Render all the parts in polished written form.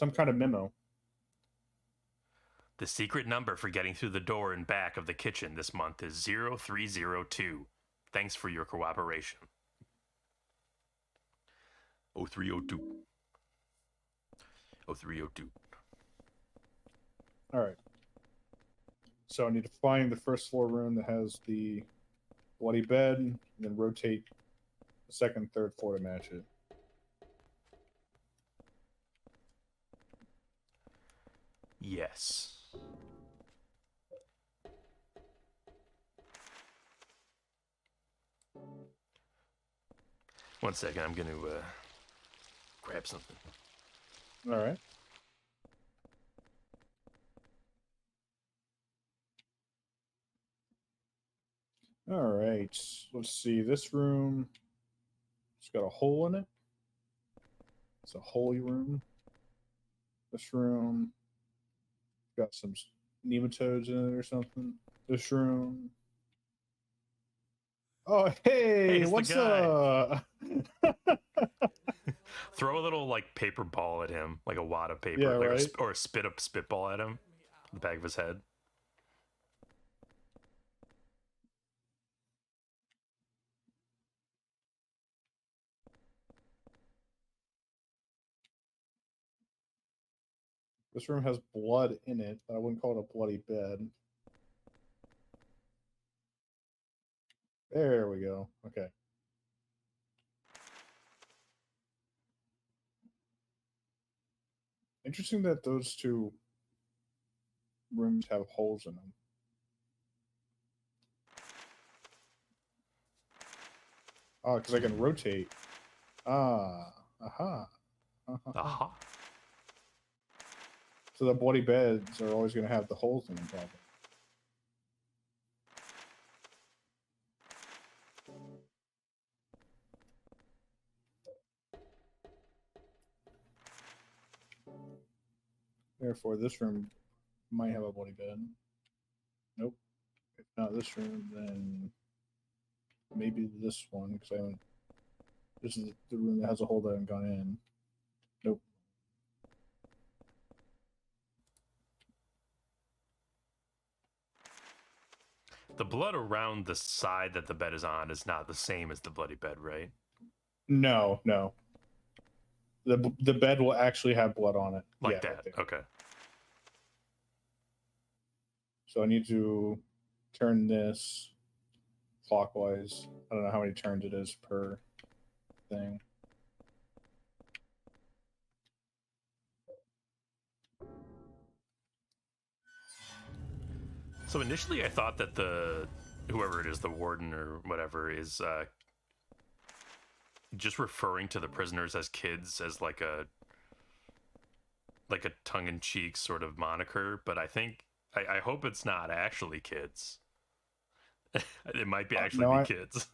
Some kind of memo. The secret number for getting through the door and back of the kitchen this month is 0302. Thanks for your cooperation. 0302. 0302. All right. So I need to find the first floor room that has the bloody bed, and then rotate the second, third floor to match it. Yes. One second, I'm going to grab something. All right. All right. Let's see. This room, it's got a hole in it. It's a holy room. This room got some nematodes in it or something. This room. Oh, hey, it's what's the up? Throw a little like paper ball at him, like a wad of paper, Yeah, like right. or a spitball at him, the back of his head. This room has blood in it, but I wouldn't call it a bloody bed. There we go. Okay. Interesting that those two rooms have holes in them. Oh, because I can rotate. Ah, aha. Aha. So the bloody beds are always going to have the holes in them, probably. Therefore, this room might have a bloody bed. Nope. If not this room, then maybe this one, because I haven't. This is the room that has a hole that I haven't gone in. Nope. The blood around the side that the bed is on is not the same as the bloody bed, right? No, no. The bed will actually have blood on it. Like Yeah, that. right there. Okay. So I need to turn this clockwise. I don't know how many turns it is per thing. So initially I thought that whoever it is, the warden or whatever, is just referring to the prisoners as kids as like a tongue-in-cheek sort of moniker, but I hope it's not actually kids. It might be actually No, be kids.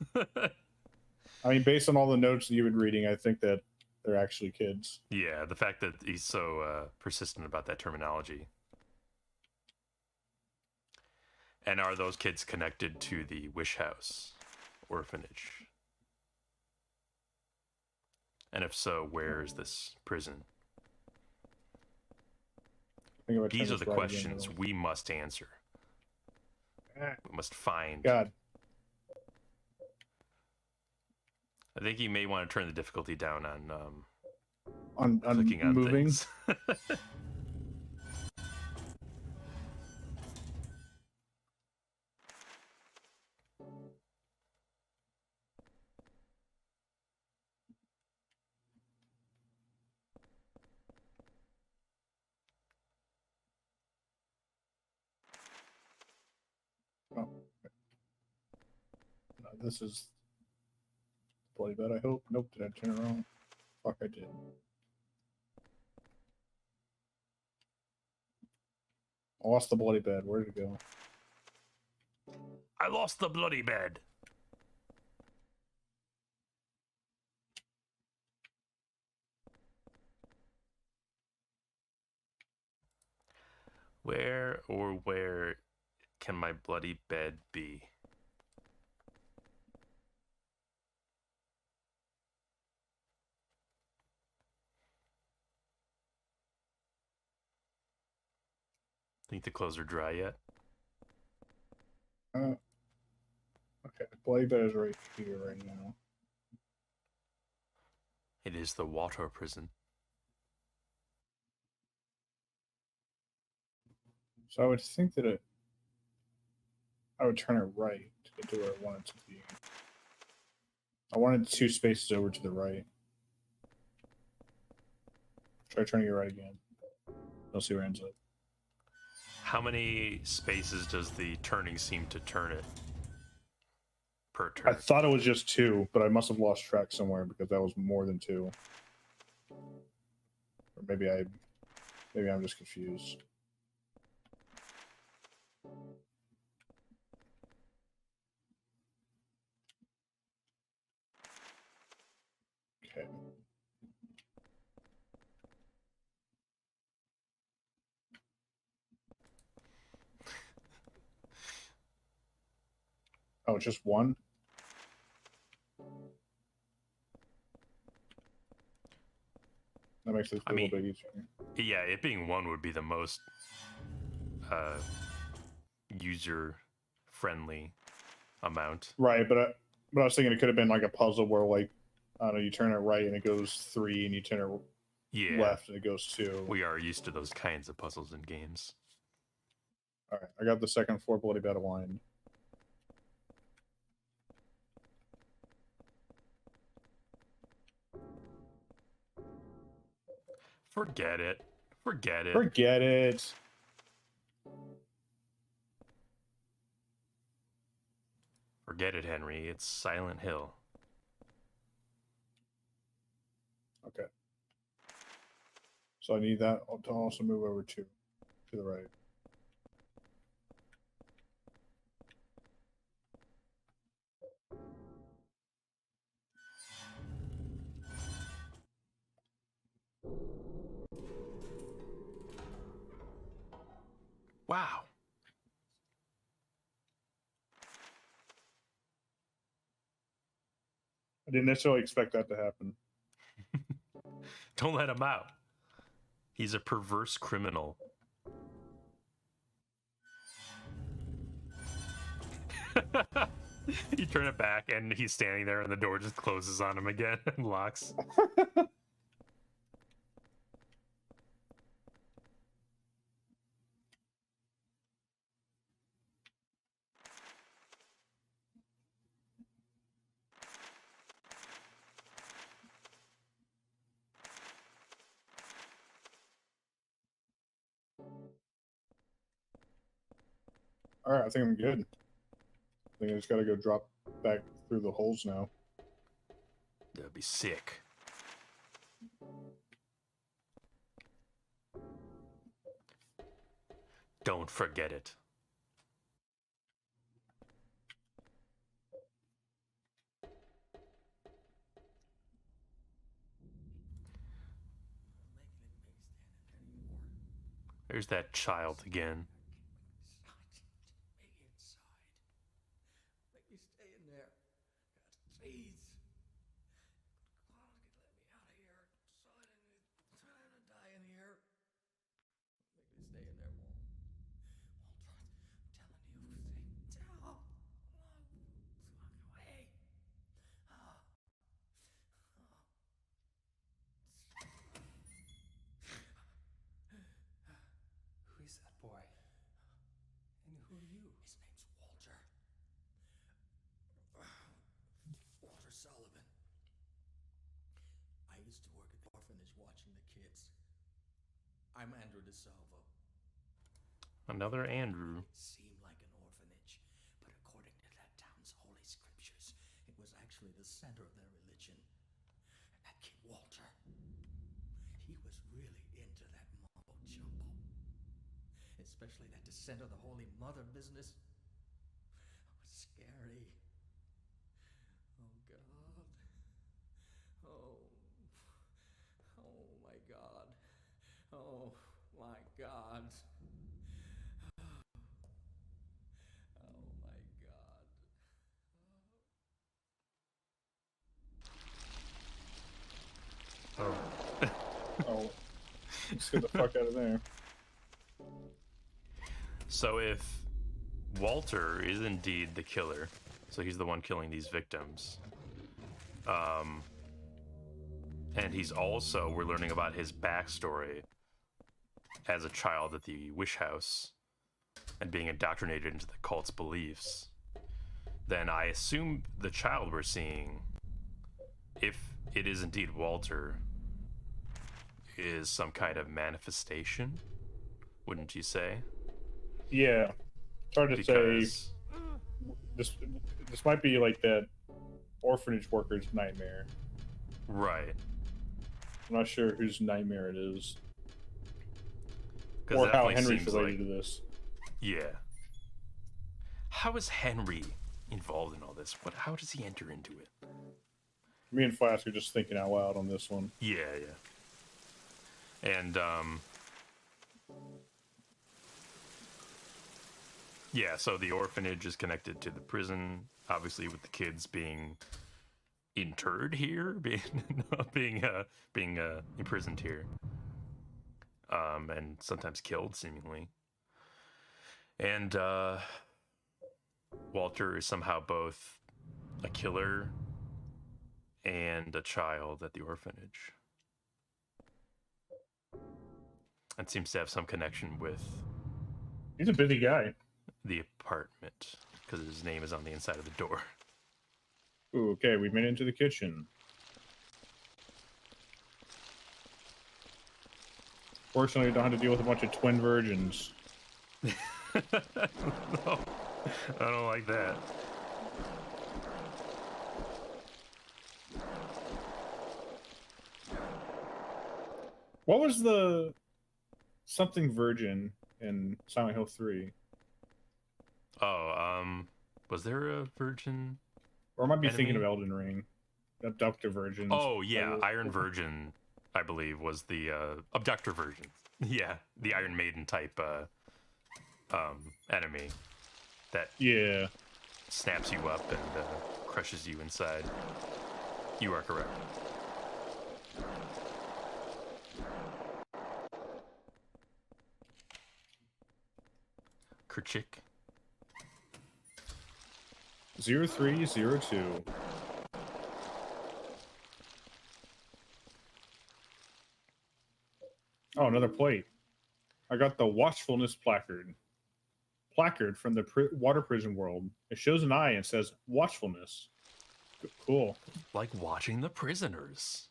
I mean, based on all the notes that you've been reading, I think that they're actually kids. Yeah, the fact that he's so persistent about that terminology. And are those kids connected to the Wish House orphanage? And if so, where is this prison? These are the questions we must answer. We must find. God. I think you may want to turn the difficulty down on clicking on moving. Things. Oh. No, this is bloody bed, I hope. Nope, did I turn it wrong? Fuck, I did. I lost the bloody bed. Where did it go? I lost the bloody bed. Where can my bloody bed be? Think the clothes are dry yet? Okay, Blade is right here right now. It is the water prison. So I would think that I would turn it right to get to where I want it to be. I wanted 2 spaces over to the right. Try turning it right again. We'll see where it ends up. How many spaces does the turning seem to turn it per turn? I thought it was just 2, but I must have lost track somewhere because that was more than 2. Or maybe I'm just confused. Okay. Oh, it's just 1? That makes it a little bit easier. Yeah, it being 1 would be the most user-friendly amount. Right, but I was thinking it could have been like a puzzle where, like, I don't know, you turn it right and it goes 3, and you turn it left and it goes 2. We are used to those kinds of puzzles in games. All right, I got the second floor bloody battle line. Forget it. Forget it. Forget it. Forget it, Henry. It's Silent Hill. Okay. So I need that to also move over to the right. Wow. I didn't necessarily expect that to happen. Don't let him out. He's a perverse criminal. You turn it back and he's standing there and the door just closes on him again and locks. All right, I think I'm good. I think I just got to go drop back through the holes now. That'd be sick. Don't forget it. There's that child again. Make me stay in there. Please. Let me out of here. So I didn't die in here. Make me stay in there, Walter. I'm telling you. Walk away. Who is that boy? And who are you? His name's Walter. Walter Sullivan. I used to work at the orphanage watching the kids. I'm Andrew DeSalvo. Another Andrew. It seemed like an orphanage, but according to that town's holy scriptures, it was actually the center of their religion. And that kid Walter, he was really into that mumbo jumbo. Especially that descent of the Holy Mother business. It was scary. Oh, God. Oh. Oh, my God. Oh, my God. Oh, my God. Oh. Oh, let's get the fuck out of there. So if Walter is indeed the killer, so he's the one killing these victims, and he's also, we're learning about his backstory as a child at the Wish House and being indoctrinated into the cult's beliefs, then I assume the child we're seeing, if it is indeed Walter, is some kind of manifestation, wouldn't you say? Yeah. It's hard to say. Because This might be like that orphanage worker's nightmare. right, I'm not sure whose nightmare it is. because Or how definitely Henry's seems related like, to this. yeah. How is Henry involved in all this? How does he enter into it? Me and Flask are just thinking out loud on this one. Yeah, yeah. And yeah, so the orphanage is connected to the prison, obviously with the kids being interred here, being imprisoned here, and sometimes killed seemingly. And Walter is somehow both a killer and a child at the orphanage, and seems to have some connection with He's a busy guy. the apartment because his name is on the inside of the door. Ooh, okay, we made it into the kitchen. Fortunately, we don't have to deal with a bunch of twin virgins. No, I don't like that. What was the something virgin in Silent Hill 3? Oh, was there a virgin? Or I might be Enemy? thinking of Elden Ring. Abductor virgins. Oh yeah, Iron Virgin, I believe, was the abductor virgin. Yeah, the Iron Maiden type enemy that Yeah. snaps you up and crushes you inside. You are correct. Kerchik. 0302. Oh, another plate. I got the watchfulness placard. Placard from the water prison world. It shows an eye and says watchfulness. Cool. Like watching the prisoners.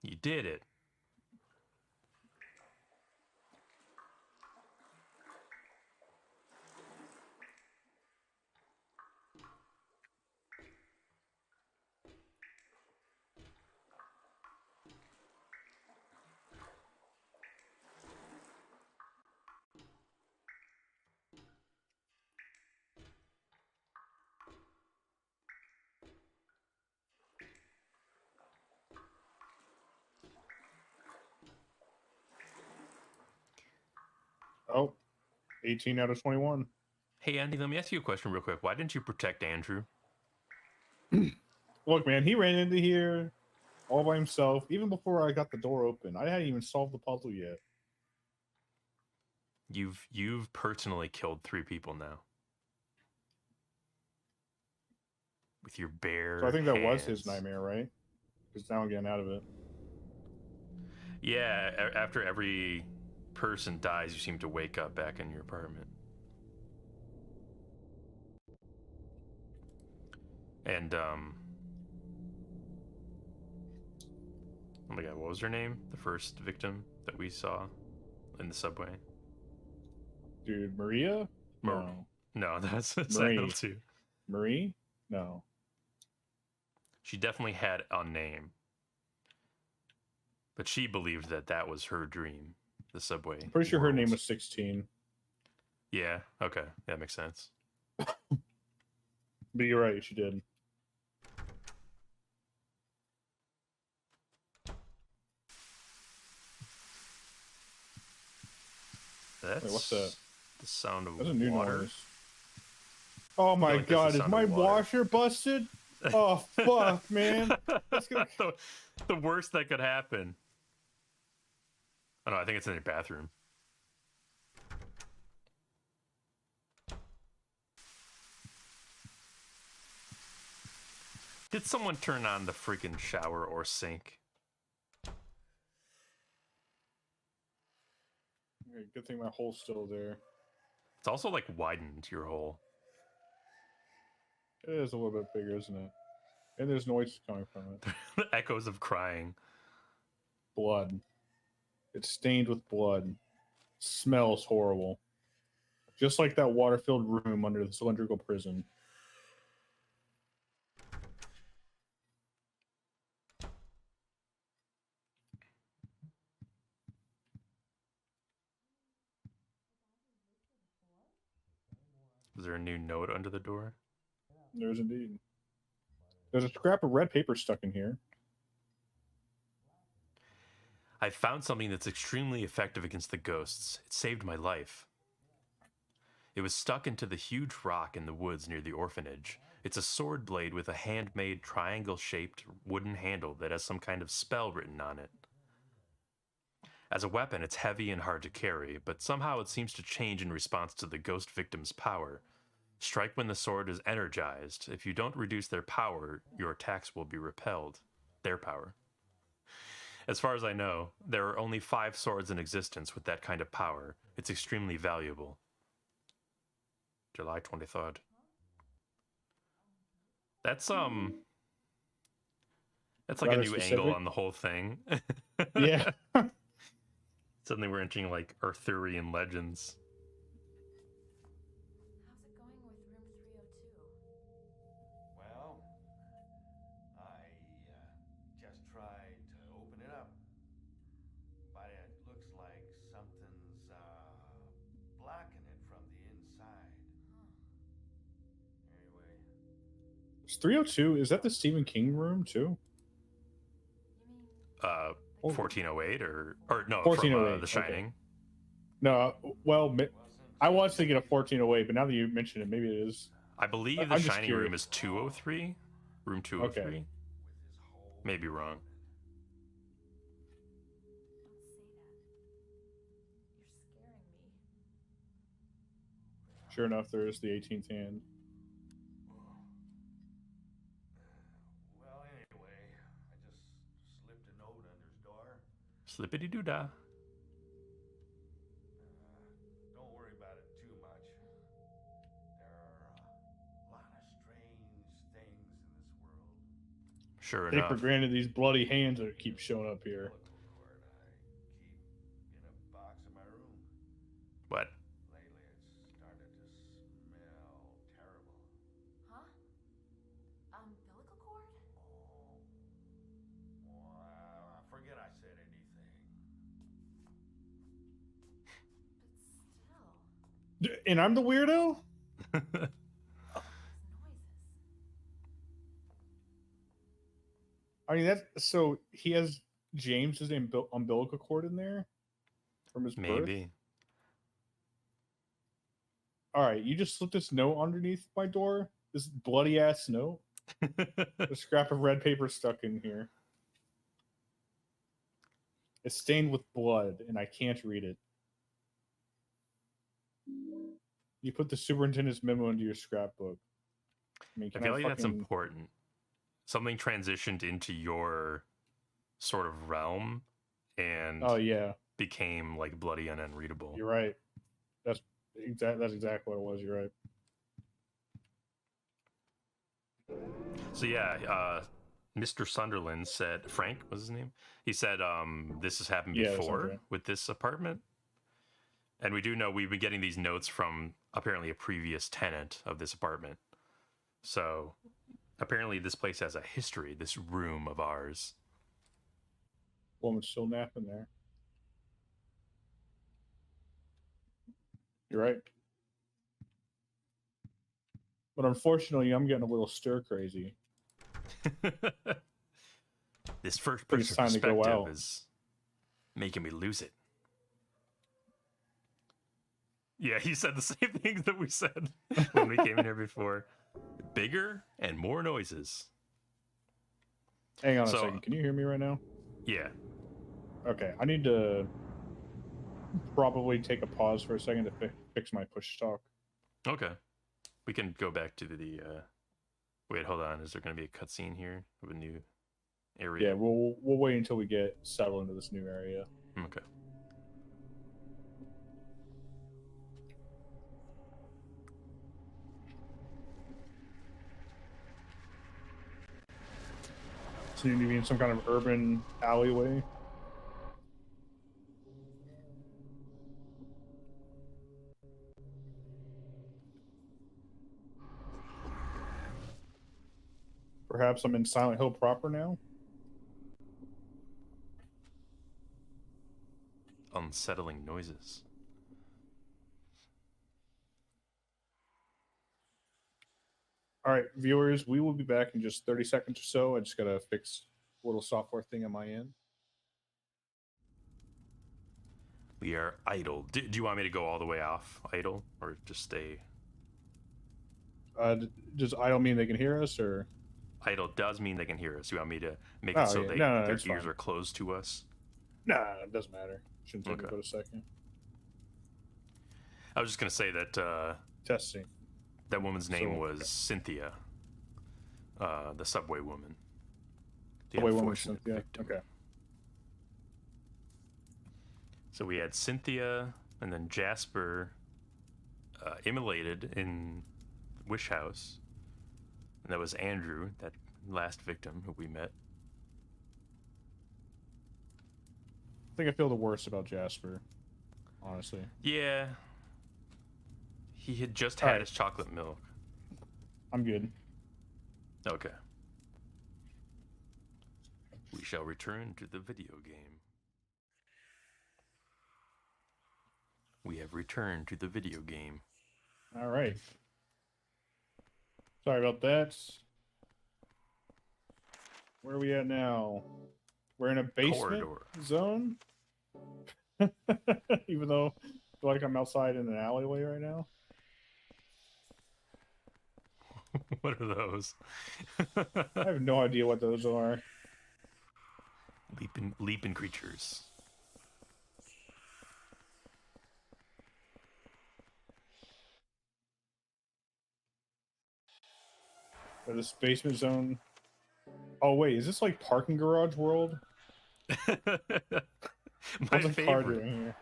You did it. Oh, 18 out of 21. Hey, Andy, let me ask you a question real quick. Why didn't you protect Andrew? Look, man, he ran into here all by himself, even before I got the door open. I hadn't even solved the puzzle yet. You've personally killed 3 people now. With your bare So I think that was hands. his nightmare, right? Because now I'm getting out of it. Yeah, after every person dies, you seem to wake up back in your apartment. And oh my god, what was her name? The first victim that we saw in the subway? Dude, Maria? No. No, that's Marie. Silent Hill 2. Marie? No. She definitely had a name. But she believed that that was her dream, the subway. Pretty sure her world. name was 16. Yeah, okay. That makes sense. But you're right, she did. That's Wait, what's that? the sound of That's a new water. noise. Oh my like that's the god, is sound my of water. washer busted? Oh fuck, man! That's gonna. The worst that could happen. Oh no, I think it's in your bathroom. Did someone turn on the freaking shower or sink? Okay, good thing my hole's still there. It's also like widened your hole. It is a little bit bigger, isn't it? And there's noise coming from it. The echoes of crying. Blood. It's stained with blood. Smells horrible. Just like that water-filled room under the cylindrical prison. Is there a new note under the door? There's indeed. There's a scrap of red paper stuck in here. I found something that's extremely effective against the ghosts. It saved my life. It was stuck into the huge rock in the woods near the orphanage. It's a sword blade with a handmade triangle-shaped wooden handle that has some kind of spell written on it. As a weapon, it's heavy and hard to carry, but somehow it seems to change in response to the ghost victim's power. Strike when the sword is energized. If you don't reduce their power, your attacks will be repelled. Their power. As far as I know, there are only 5 swords in existence with that kind of power. It's extremely valuable. July 23rd. That's like Rather a new specific. angle on the whole thing. Yeah. Suddenly we're entering like Arthurian legends. How's it going with room 302? Well, I just tried to open it up, but it looks like something's blocking it from the inside. Anyway, It's 302. Is that the Stephen King room too? You mean 1408 or no, 1408, from The Shining. okay. No, well, wasn't I was thinking of 1408, but now that you mention it, maybe it is. I believe I'm The just Shining room curious. is 203. Room 203. with his whole Maybe wrong. don't say that. You're scaring me. Sure enough, there is the 18th hand. Well, anyway, I just slipped a note under his door. Slippity doo dah. Don't worry about it too much. There are a lot of strange things in this world. Sure Take for enough. granted these bloody hands that keep showing up here. Umbilical cord I keep in a box in my room. What? Lately, it's started to smell terrible. Huh? Umbilical cord? Oh, well, forget I said anything. But still, And I'm the weirdo? these noises. I mean, that's so he has James's umbilical cord in there from his birth. Maybe. All right, you just slipped this note underneath my door. This bloody ass note. A scrap of red paper stuck in here. It's stained with blood, and I can't read it. You put the superintendent's memo into your scrapbook. I mean, I can feel like that's fucking- important. Something transitioned into your sort of realm and Oh yeah, became like bloody and unreadable. you're right. That's exactly what it was. You're right. So yeah, Mr. Sunderland said, Frank was his name. He said this has happened Yeah, that sounds before right. with this apartment. And we do know we've been getting these notes from apparently a previous tenant of this apartment. So apparently this place has a history, this room of ours. Woman's still napping there. You're right. But unfortunately, I'm getting a little stir crazy. This first think it's person time to go perspective out. is making me lose it. Yeah, he said the same things that we said when we came in here before. bigger and more noises. Hang on So- a second. Can you hear me right now? Yeah. Okay, I need to probably take a pause for a second to fix my push talk. Okay. We can go back to the. Wait, hold on. Is there going to be a cutscene here of a new area? Yeah, we'll wait until we get settled into this new area. Okay. So you need to be in some kind of urban alleyway. Perhaps I'm in Silent Hill proper now. Unsettling noises. All right, viewers, we will be back in just 30 seconds or so. I just gotta fix a little software thing on my end. We are idle. Do you want me to go all the way off idle or just stay? Does idle mean they can hear us, or? Idle does mean they can hear us. You want me to make Oh, it so yeah. they No, their it's ears fine. are closed to us? Nah, it doesn't matter. Shouldn't take Okay. but a second. I was just gonna say that Testing. that woman's name So- was Cynthia, the subway woman. The Subway woman, unfortunate Cynthia. victim. Okay. So we had Cynthia and then Jasper immolated in Wish House. And that was Andrew, that last victim who we met. I think I feel the worst about Jasper, honestly. Yeah. He had just All had right. his chocolate milk. I'm good. Okay. We shall return to the video game. We have returned to the video game. All right. Sorry about that. Where are we at now? We're in a basement Corridor. zone. Even though I feel like I'm outside in an alleyway right now. What are those? I have no idea what those are. Leaping creatures. This basement zone. Oh wait, is this like parking garage world? My What's a car favorite. doing here?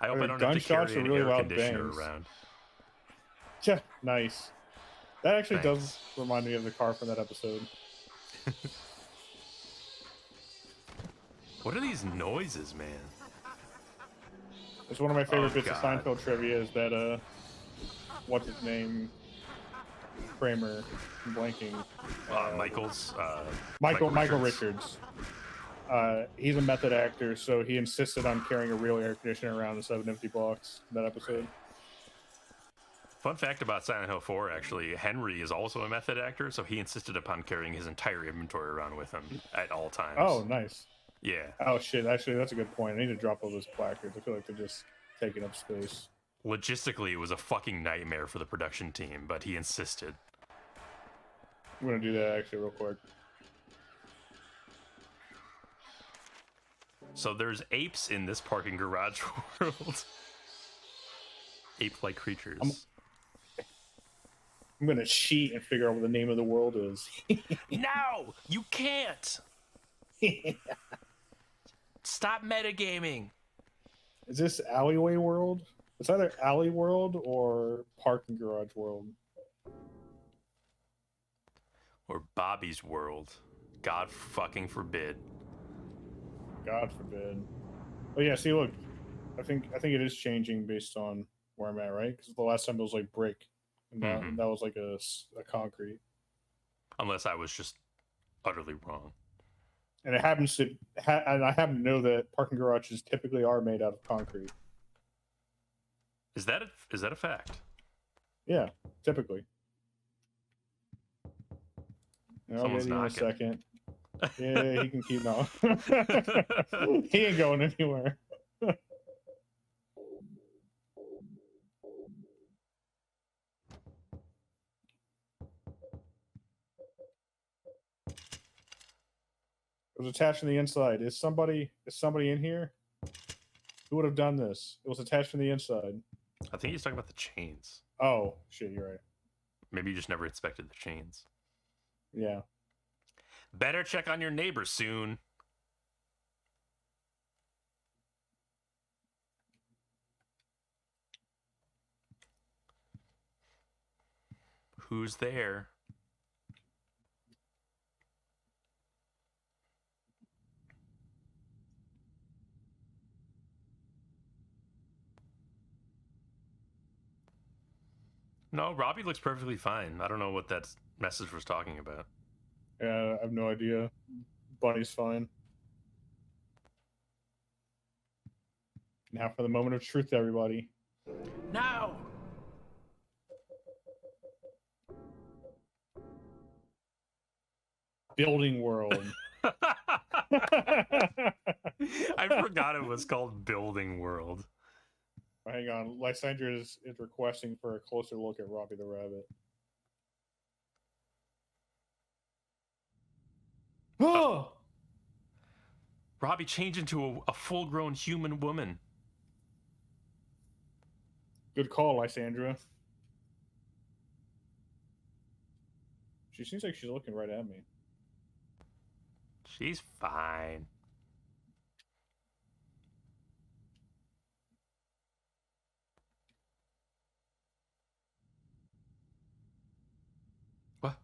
I hope I Or don't have to gunshots carry or an really air loud conditioner bangs? around. Yeah, nice. That actually does Thanks. remind me of the car from that episode. What are these noises, man? It's one of my favorite Oh, bits God. of Seinfeld trivia is that what's his name? Kramer, I'm blanking. Michael's. Michael Richards. He's a method actor, so he insisted on carrying a real air conditioner around instead of an empty box in that episode. Fun fact about Silent Hill 4, actually, Henry is also a method actor, so he insisted upon carrying his entire inventory around with him at all times. Oh, nice. Yeah. Oh shit, actually that's a good point. I need to drop all those placards. I feel like they're just taking up space. Logistically, it was a fucking nightmare for the production team, but he insisted. I'm gonna do that actually real quick. So there's apes in this parking garage world. Ape-like creatures. I'm gonna cheat and figure out what the name of the world is. No! You can't! Stop metagaming! Is this alleyway world? It's either alley world or parking garage world. Or Bobby's world. God fucking forbid. God forbid. Oh yeah, see, look, I think it is changing based on where I'm at, right? Because the last time it was like brick, and Mhm. that was like a concrete, Unless I was just utterly wrong. and it happens to, and I happen to know that parking garages typically are made out of concrete. Is that a fact? Yeah, typically. I'll Someone's get you in a knocking. second. Yeah, he can keep on. He ain't going anywhere. It was attached from the inside. Is somebody in here? Who would have done this? It was attached from the inside. I think he's talking about the chains. Oh, shit, you're right. Maybe you just never inspected the chains. Yeah. Better check on your neighbor soon. Who's there? No, Robbie looks perfectly fine. I don't know what that message was talking about. Yeah, I have no idea. Bunny's fine. Now for the moment of truth, everybody. Now! Building world. I forgot it was called Building World. Hang on. Lysandra is requesting for a closer look at Robbie the Rabbit. Oh! Robbie changed into a full-grown human woman. Good call, Lysandra. She seems like she's looking right at me. She's fine. What?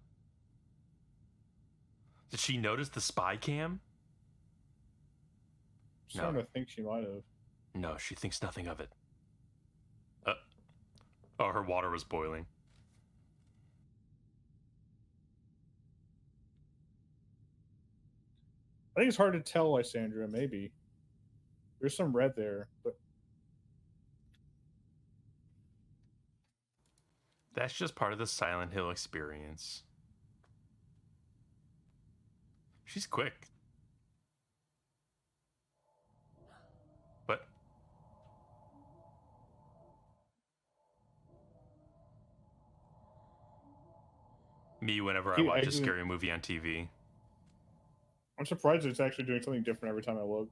Did she notice the spy cam? I'm starting to think she might have. No, she thinks nothing of it. Oh, her water was boiling. I think it's hard to tell, Lysandra, maybe. There's some red there, but That's just part of the Silent Hill experience. She's quick. What? Me whenever I watch a scary movie on TV. I'm surprised it's actually doing something different every time I look.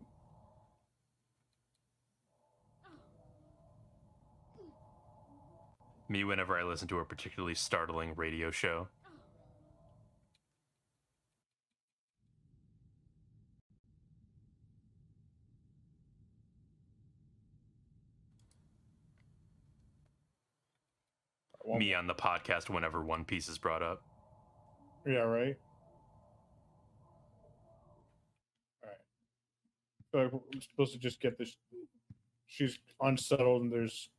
Me whenever I listen to a particularly startling radio show. Me on the podcast whenever One Piece is brought up. Yeah, right? Alright. I feel like we're supposed to just get this. She's unsettled and there's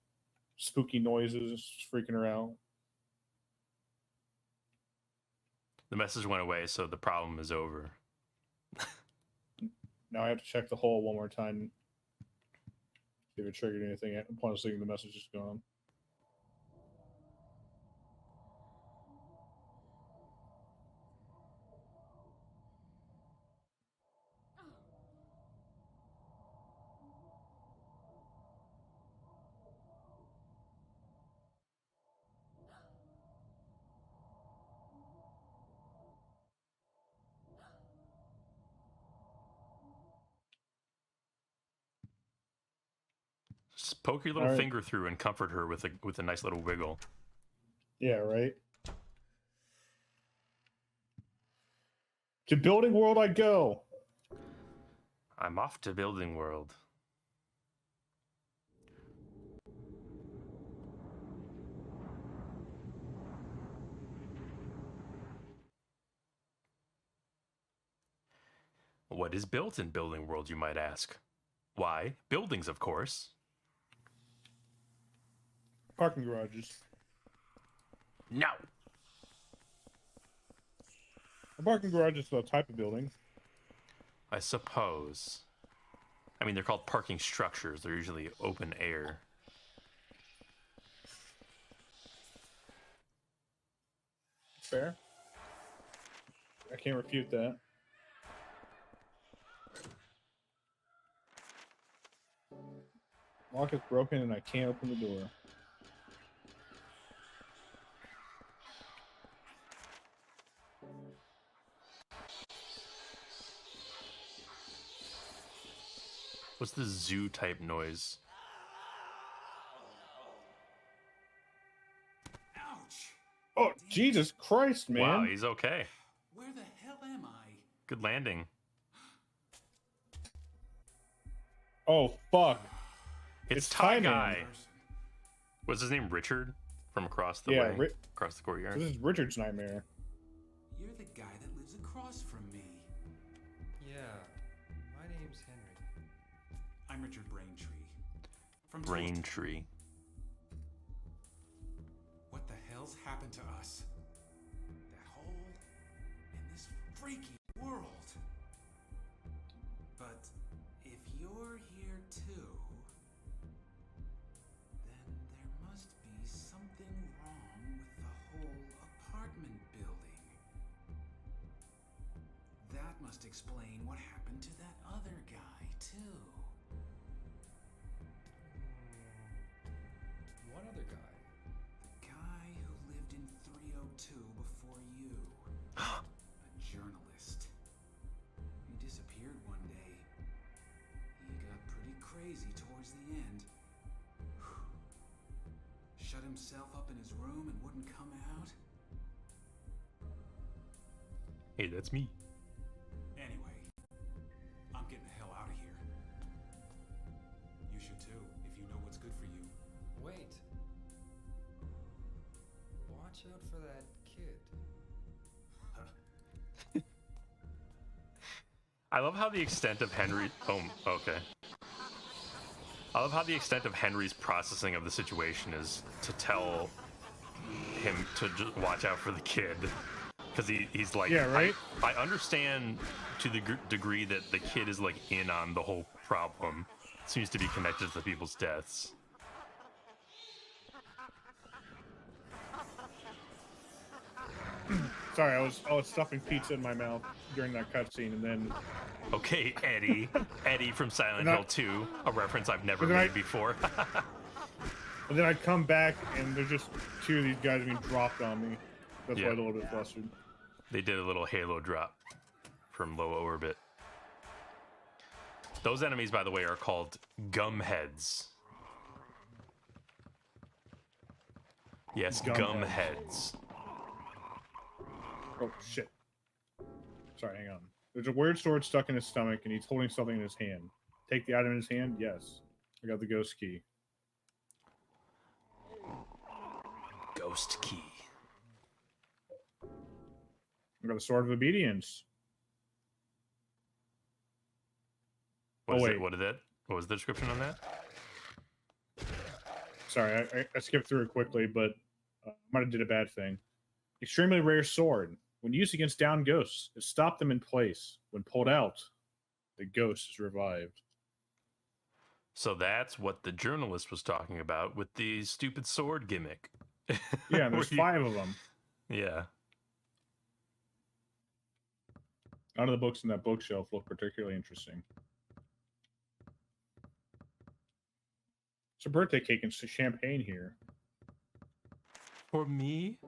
spooky noises freaking her out. The message went away, so the problem is over. Now I have to check the hole one more time. See if it triggered anything upon seeing the message is gone. Just poke your little finger through and comfort her with a nice little wiggle. Yeah, right? To Building World I go. I'm off to Building World. What is built in Building World, you might ask? Why, buildings, of course. Parking garages. No. A parking garage is a type of building. I suppose. I mean, they're called parking structures. They're usually open air. Fair. I can't refute that. Lock is broken and I can't open the door. What's the zoo type noise? Ouch! Oh, Jesus Christ, man. Wow, he's okay. Where the hell am I? Good landing. Oh, fuck. It's It's Tie Tie Man. Guy. What's his name? Richard? From across the Yeah, way? Across the So courtyard? this is Richard's nightmare. You're the guy that lives across from me. Yeah, my name's Henry. I'm Richard Braintree. From Braintree. What the hell's happened to us? That hole in this freaky world. But if you're here too, then there must be something wrong with the whole apartment building. That must explain what happened to that other guy too. What other guy? The guy who lived in 302 before you. A journalist. He disappeared one day. He got pretty crazy towards the end. Shut himself up in his room and wouldn't come out. Hey, that's me. Anyway, I'm getting the hell out of here. You should too, if you know what's good for you. Wait. Watch out for that kid. I love how the extent of Henry... Oh, okay. I love how the extent of Henry's processing of the situation is to tell him to just watch out for the kid. Because he's like... Yeah, right? I understand to the degree that the kid is like in on the whole problem. Seems to be connected to people's deaths. Sorry, I was stuffing pizza in my mouth during that cutscene, and then Okay, Eddie. Eddie from Silent And I- Hill 2. A reference I've never And then made I- before. and then I come back and there's just two of these guys being dropped on me. That's why I was a little bit flustered. They did a little halo drop from low orbit. Those enemies, by the way, are called gumheads. Yes, Gumheads. gumheads. Oh shit! Sorry, hang on. There's a weird sword stuck in his stomach, and he's holding something in his hand. Take the item in his hand. Yes, I got the ghost key. Ghost key. I got the sword of obedience. What Oh, is wait. it? What is that? What was the description on that? Sorry, I skipped through it quickly, but might have did a bad thing. Extremely rare sword. When used against downed ghosts, it stopped them in place. When pulled out, the ghost is revived. So that's what the journalist was talking about with the stupid sword gimmick. Yeah, and there's Where you- 5 of them. Yeah. None of the books in that bookshelf look particularly interesting. It's a birthday cake and some champagne here. For me?